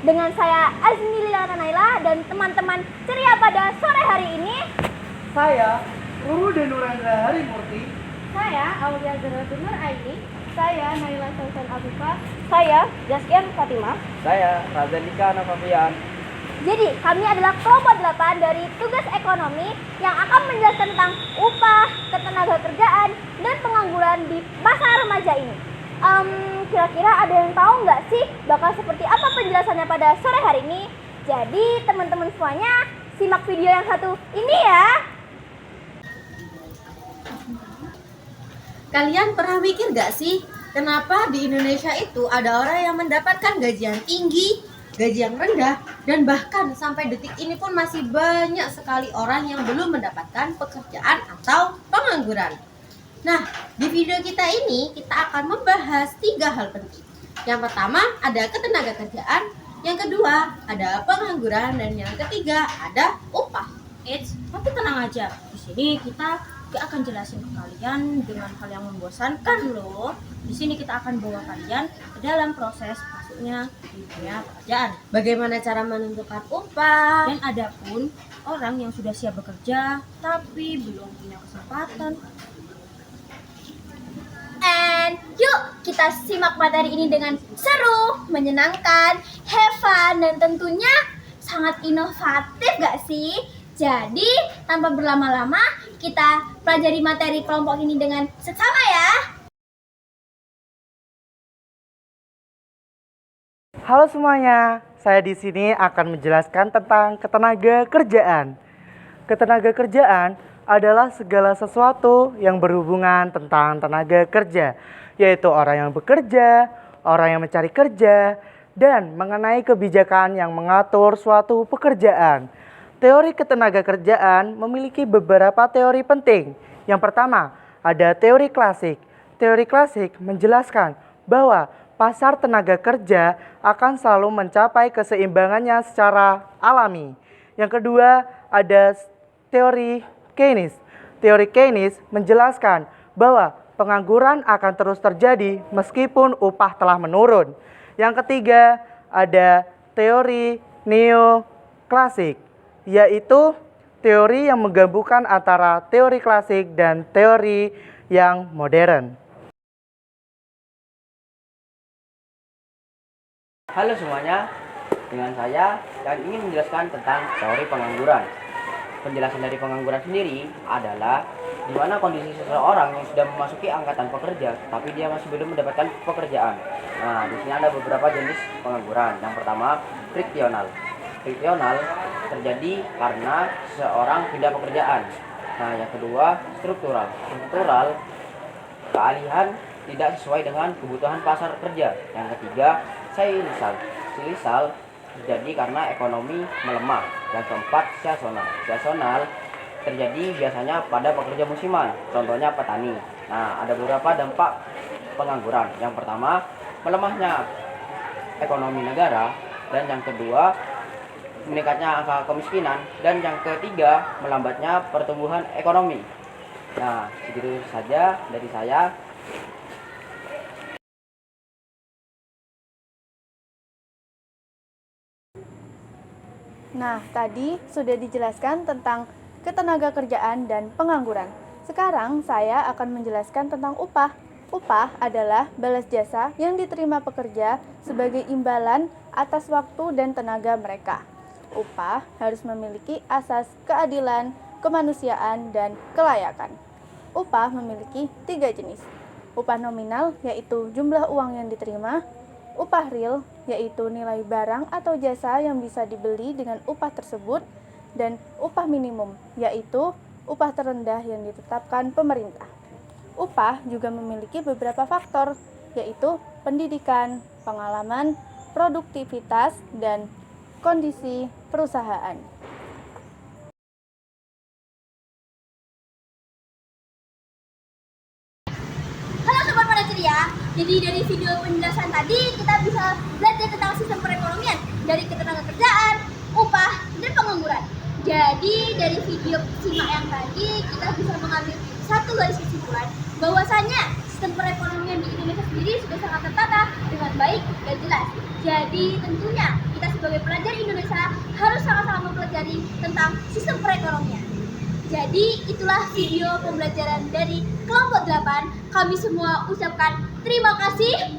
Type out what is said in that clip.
dengan saya Azmi Lilana Naila dan teman-teman ceria pada sore hari ini. Saya Rude Nurendra Harimurti. Saya Aulia Zaratul Nur Aini. Saya Naila Sultan Afifa. Saya Jaskian Fatimah. Saya Razalika Nafafian. Jadi, kami adalah kelompok 8 dari tugas ekonomi yang akan menjelaskan tentang upah, ketenagakerjaan, dan pengangguran di masa remaja ini. Kira-kira ada yang tahu nggak sih bakal seperti apa penjelasannya pada sore hari ini? Jadi, teman-teman semuanya, simak video yang satu ini ya. Kalian pernah mikir gak sih, kenapa di Indonesia itu ada orang yang mendapatkan gaji yang tinggi, gaji yang rendah, dan bahkan sampai detik ini pun masih banyak sekali orang yang belum mendapatkan pekerjaan atau pengangguran. Nah, di video kita ini kita akan membahas 3 hal penting. Yang pertama ada ketenagakerjaan, yang kedua ada pengangguran, dan yang ketiga ada upah. Tapi tenang aja, di sini kita gak akan jelasin ke kalian dengan hal yang membosankan loh. Di sini kita akan bawa kalian ke dalam proses masuknya di dunia pekerjaan. Bagaimana cara menentukan upah? Dan ada pun orang yang sudah siap bekerja tapi belum punya kesempatan. And yuk kita simak materi ini dengan seru, menyenangkan, have fun, dan tentunya sangat inovatif gak sih? Jadi tanpa berlama-lama kita pelajari materi kelompok ini dengan seksama ya. Halo semuanya, saya di sini akan menjelaskan tentang ketenagakerjaan. Ketenagakerjaan adalah segala sesuatu yang berhubungan tentang tenaga kerja, yaitu orang yang bekerja, orang yang mencari kerja, dan mengenai kebijakan yang mengatur suatu pekerjaan. Teori ketenagakerjaan memiliki beberapa teori penting. Yang pertama, ada teori klasik. Teori klasik menjelaskan bahwa pasar tenaga kerja akan selalu mencapai keseimbangannya secara alami. Yang kedua, ada teori Keynes. Teori Keynes menjelaskan bahwa pengangguran akan terus terjadi meskipun upah telah menurun. Yang ketiga, ada teori neoklasik, yaitu teori yang menggabungkan antara teori klasik dan teori yang modern. Halo semuanya, dengan saya yang ingin menjelaskan tentang teori pengangguran. Penjelasan dari pengangguran sendiri adalah di mana kondisi seseorang yang sudah memasuki angkatan pekerja tapi dia masih belum mendapatkan pekerjaan. Nah, di sini ada beberapa jenis pengangguran. Yang pertama, friksional. Friksional terjadi karena seseorang pindah pekerjaan. Nah, yang kedua, struktural. Struktural, kealihan tidak sesuai dengan kebutuhan pasar kerja. Yang ketiga, silisal. Silisal terjadi karena ekonomi melemah. Yang keempat, sesonal. Sesonal terjadi biasanya pada pekerja musiman, contohnya petani. Nah, ada beberapa dampak pengangguran. Yang pertama, melemahnya ekonomi negara, dan yang kedua, meningkatnya angka kemiskinan, dan yang ketiga, melambatnya pertumbuhan ekonomi. Nah, segitu saja dari saya. Nah, tadi sudah dijelaskan tentang ketenagakerjaan dan pengangguran. Sekarang saya akan menjelaskan tentang upah. Upah adalah balas jasa yang diterima pekerja sebagai imbalan atas waktu dan tenaga mereka. Upah harus memiliki asas keadilan, kemanusiaan, dan kelayakan. Upah memiliki 3 jenis. Upah nominal, yaitu jumlah uang yang diterima. Upah real, yaitu nilai barang atau jasa yang bisa dibeli dengan upah tersebut. Dan upah minimum, yaitu upah terendah yang ditetapkan pemerintah. Upah juga memiliki beberapa faktor, yaitu pendidikan, pengalaman, produktivitas, dan kondisi perusahaan. Halo sobat pada ceria. Jadi dari video penjelasan tadi kita bisa belajar tentang sistem perekonomian dari ketenagakerjaan, upah, dan pengangguran. Jadi dari video simak yang tadi kita bisa mengambil satu garis kesimpulan bahwasanya sistem perekonomian di Indonesia sendiri sudah sangat tertata dengan baik dan jelas. Jadi tentunya kita sebagai pelajar Indonesia harus sama-sama mempelajari tentang sistem perekonomian. Jadi itulah video pembelajaran dari kelompok 8. Kami semua ucapkan terima kasih.